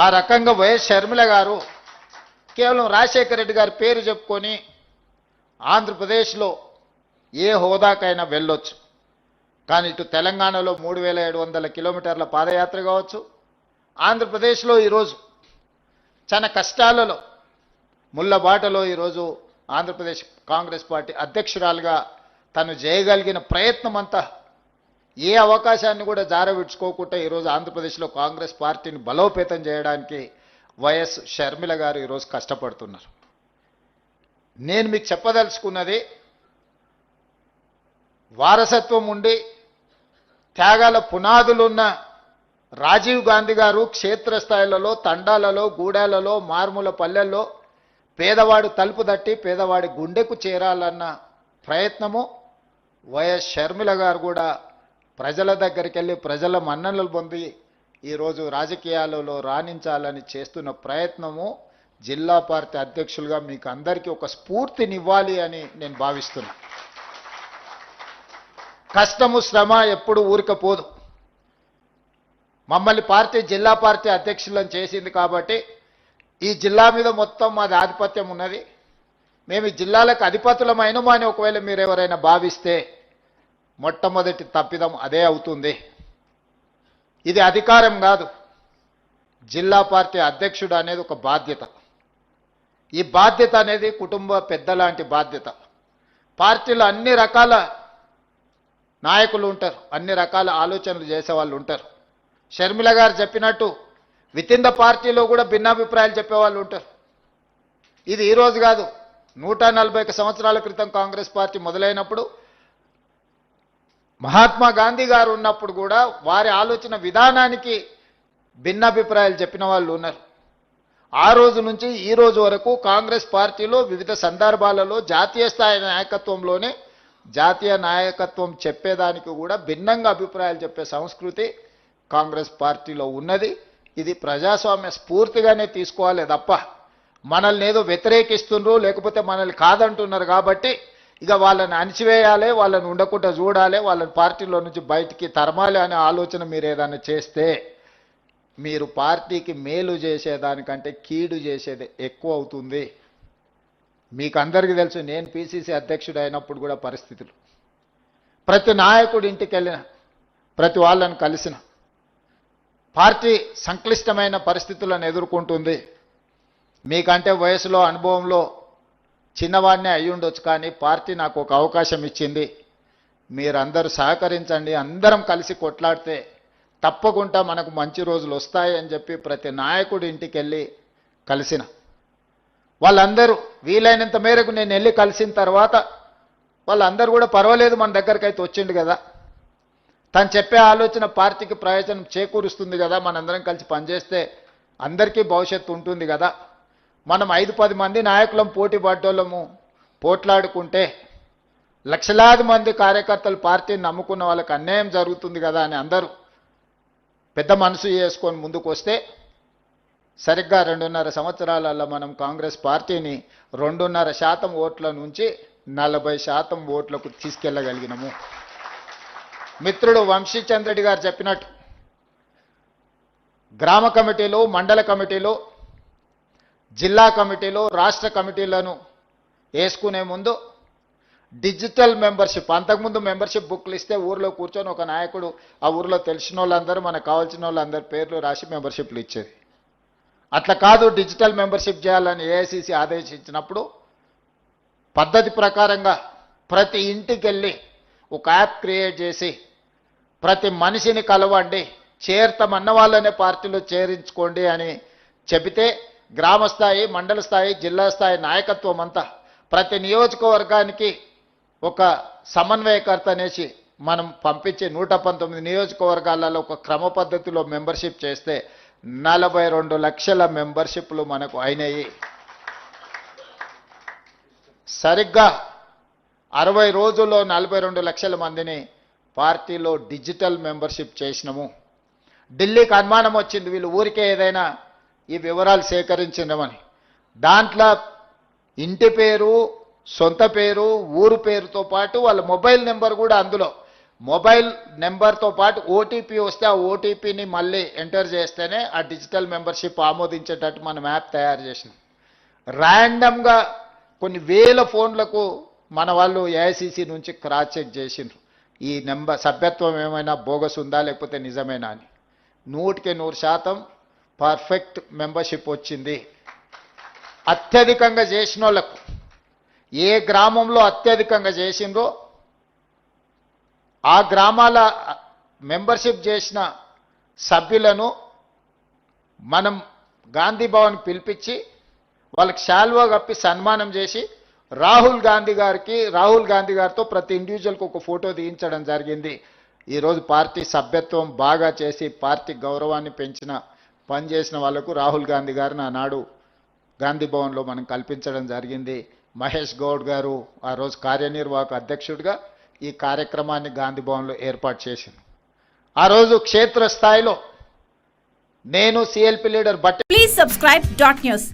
ఆ రకంగా వైఎస్ షర్మిల గారు కేవలం రాజశేఖర రెడ్డి గారి పేరు చెప్పుకొని ఆంధ్రప్రదేశ్లో ఏ హోదాకైనా వెళ్ళొచ్చు. కానీ ఇటు తెలంగాణలో 3700 కిలోమీటర్ల పాదయాత్ర కావచ్చు, ఆంధ్రప్రదేశ్లో ఈరోజు చాలా కష్టాలలో ముళ్ళబాటలో ఈరోజు ఆంధ్రప్రదేశ్ కాంగ్రెస్ పార్టీ అధ్యక్షురాలుగా తను చేయగలిగిన ప్రయత్నం అంతా ఏ అవకాశాన్ని కూడా జారవిడ్చుకోకుండా ఈరోజు ఆంధ్రప్రదేశ్లో కాంగ్రెస్ పార్టీని బలోపేతం చేయడానికి వైఎస్ షర్మిల గారు ఈరోజు కష్టపడుతున్నారు. నేను మీకు చెప్పదలుచుకున్నది, వారసత్వం ఉండి త్యాగాల పునాదులున్న రాజీవ్ గాంధీ గారు క్షేత్రస్థాయిలలో, తండాలలో, గూడాలలో, మారుమూల పల్లెల్లో పేదవాడు తలుపు తట్టి పేదవాడి గుండెకు చేరాలన్న ప్రయత్నము వైఎస్ షర్మిల గారు కూడా ప్రజల దగ్గరికి వెళ్ళి ప్రజల మన్ననలు పొంది ఈరోజు రాజకీయాలలో రాణించాలని చేస్తున్న ప్రయత్నము జిల్లా పార్టీ అధ్యక్షులుగా మీకు అందరికీ ఒక స్ఫూర్తినివ్వాలి అని నేను భావిస్తున్నా. కష్టము శ్రమ ఎప్పుడు ఊరికపోదు. మమ్మల్ని పార్టీ జిల్లా పార్టీ అధ్యక్షులను చేసింది కాబట్టి ఈ జిల్లా మీద మొత్తం మాది ఆధిపత్యం ఉన్నది. మేము ఈ జిల్లాలకు అధిపతులమైనమా అని ఒకవేళ మీరు ఎవరైనా భావిస్తే మొట్టమొదటి తప్పిదం అదే అవుతుంది. ఇది అధికారం కాదు. జిల్లా పార్టీ అధ్యక్షుడు అనేది ఒక బాధ్యత. ఈ బాధ్యత అనేది కుటుంబ పెద్దలాంటి బాధ్యత. పార్టీలో అన్ని రకాల నాయకులు ఉంటారు, అన్ని రకాల ఆలోచనలు చేసేవాళ్ళు ఉంటారు. షర్మిల గారు చెప్పినట్టు వితిన్ ద పార్టీలో కూడా భిన్నాభిప్రాయాలు చెప్పేవాళ్ళు ఉంటారు. ఇది ఈరోజు కాదు, 141 సంవత్సరాల క్రితం కాంగ్రెస్ పార్టీ మొదలైనప్పుడు మహాత్మా గాంధీ గారు ఉన్నప్పుడు కూడా వారి ఆలోచన విధానానికి భిన్నాభిప్రాయాలు చెప్పిన వాళ్ళు ఉన్నారు. ఆ రోజు నుంచి ఈ రోజు వరకు కాంగ్రెస్ పార్టీలో వివిధ సందర్భాలలో జాతీయ స్థాయి నాయకత్వంలోనే జాతీయ నాయకత్వం చెప్పేదానికి కూడా భిన్నంగా అభిప్రాయాలు చెప్పే సంస్కృతి కాంగ్రెస్ పార్టీలో ఉన్నది. ఇది ప్రజాస్వామ్య స్ఫూర్తిగానే తీసుకోవాలి తప్ప మనల్ని ఏదో వ్యతిరేకిస్తున్నారు లేకపోతే మనల్ని కాదంటున్నారు కాబట్టి ఇక వాళ్ళని అణిచివేయాలి, వాళ్ళని ఉండకుండా చూడాలి, వాళ్ళని పార్టీలో నుంచి బయటికి తరమాలి అనే ఆలోచన మీరు ఏదైనా చేస్తే మీరు పార్టీకి మేలు చేసేదానికంటే కీడు చేసేది ఎక్కువ అవుతుంది. మీకు అందరికీ తెలుసు, నేను పిసిసి అధ్యక్షుడు అయినప్పుడు కూడా పరిస్థితులు, ప్రతి నాయకుడి ఇంటికి వెళ్ళిన, ప్రతి వాళ్ళని కలిసిన, పార్టీ సంక్లిష్టమైన పరిస్థితులను ఎదుర్కొంటుంది. మీకంటే వయసులో అనుభవంలో చిన్నవాడినే అయి ఉండొచ్చు, కానీ పార్టీ నాకు ఒక అవకాశం ఇచ్చింది. మీరందరూ సహకరించండి, అందరం కలిసి కొట్లాడితే తప్పకుండా మనకు మంచి రోజులు వస్తాయి అని చెప్పి ప్రతి నాయకుడి ఇంటికి వెళ్ళి కలిసిన వాళ్ళందరూ వీలైనంత మేరకు నేను వెళ్ళి కలిసిన తర్వాత వాళ్ళందరూ కూడా పర్వాలేదు, మన దగ్గరికి అయితే వచ్చిండు కదా, తను చెప్పే ఆలోచన పార్టీకి ప్రయోజనం చేకూరుస్తుంది కదా, మనందరం కలిసి పనిచేస్తే అందరికీ భవిష్యత్తు ఉంటుంది కదా, మనం 5-10 మంది నాయకులం పోటీ పడ్డోళ్ళము పోట్లాడుకుంటే లక్షలాది మంది కార్యకర్తలు పార్టీని నమ్ముకున్న వాళ్ళకి అన్యాయం జరుగుతుంది కదా అని అందరూ పెద్ద మనసు చేసుకొని ముందుకు వస్తే సరిగ్గా 2.5 సంవత్సరాలలో మనం కాంగ్రెస్ పార్టీని 2.5% ఓట్ల నుంచి 40% ఓట్లకు తీసుకెళ్ళగలిగినాము. మిత్రుడు వంశీచంద్రెడ్డి గారు చెప్పినట్టు గ్రామ కమిటీలు, మండల కమిటీలు, జిల్లా కమిటీలు, రాష్ట్ర కమిటీలను వేసుకునే ముందు డిజిటల్ మెంబర్షిప్, అంతకుముందు మెంబర్షిప్ బుక్లు ఇస్తే ఊర్లో కూర్చొని ఒక నాయకుడు ఆ ఊర్లో తెలిసిన వాళ్ళందరూ మనకు కావాల్సిన వాళ్ళందరి పేర్లు రాసి మెంబర్షిప్లు ఇచ్చేది. అట్లా కాదు, డిజిటల్ మెంబర్షిప్ చేయాలని ఏఐసిసి ఆదేశించినప్పుడు పద్ధతి ప్రకారంగా ప్రతి ఇంటికి వెళ్ళి ఒక యాప్ క్రియేట్ చేసి ప్రతి మనిషిని కలవండి, చేరతామన్న వాళ్ళనే పార్టీలో చేరించుకోండి అని చెబితే గ్రామ స్థాయి, మండల స్థాయి, జిల్లా స్థాయి నాయకత్వం అంతా ప్రతి నియోజకవర్గానికి ఒక సమన్వయకర్త అనేసి మనం పంపించి 119 నియోజకవర్గాలలో ఒక క్రమ పద్ధతిలో మెంబర్షిప్ చేస్తే 42 లక్షల మెంబర్షిప్లు మనకు అయినాయి. సరిగ్గా 60 రోజుల్లో 42 లక్షల మందిని పార్టీలో డిజిటల్ మెంబర్షిప్ చేసినాము. ఢిల్లీకి అనుమానం వచ్చింది వీళ్ళు ఊరికే ఏదైనా ఈ వివరాలు సేకరించినామని. దాంట్లో ఇంటి పేరు, సొంత పేరు, ఊరు పేరుతో పాటు వాళ్ళ మొబైల్ నెంబర్ కూడా అందులో మొబైల్ నెంబర్తో పాటు ఓటీపీ వస్తే ఆ ఓటీపీని మళ్ళీ ఎంటర్ చేస్తేనే ఆ డిజిటల్ మెంబర్షిప్ ఆమోదించేటట్టు మనం యాప్ తయారు చేసినాం. ర్యాండమ్గా కొన్ని వేల ఫోన్లకు మన వాళ్ళు ఏఐసిసి నుంచి క్రాస్ చెక్ చేసిండ్రు ఈ నెంబర్ సభ్యత్వం ఏమైనా బోగస్ ఉందా లేకపోతే నిజమేనా అని. 100% పర్ఫెక్ట్ మెంబర్షిప్ వచ్చింది. అత్యధికంగా చేసిన వాళ్ళకు ఏ గ్రామంలో అత్యధికంగా చేసిండ్రో ఆ గ్రామాల మెంబర్షిప్ చేసిన సభ్యులను మనం గాంధీ భవన్ పిలిపించి వాళ్ళకి శాల్వా కప్పి సన్మానం చేసి రాహుల్ గాంధీ గారితో ప్రతి ఇండివిజువల్కి ఒక ఫోటో తీయించడం జరిగింది. ఈరోజు పార్టీ సభ్యత్వం బాగా చేసి పార్టీ గౌరవాన్ని పెంచిన పనిచేసిన వాళ్లకు రాహుల్ గాంధీ గారిని ఆనాడు గాంధీ భవన్లో మనం కల్పించడం జరిగింది. మహేష్ గౌడ్ గారు ఆ రోజు కార్యనిర్వాహక అధ్యక్షుడిగా ఈ కార్యక్రమాన్ని గాంధీ భవన్లో ఏర్పాటు చేసింది. ఆ రోజు క్షేత్రస్థాయిలో నేను సిఎల్పి లీడర్ బట్టి ప్లీజ్ సబ్స్క్రైబ్ .న్యూస్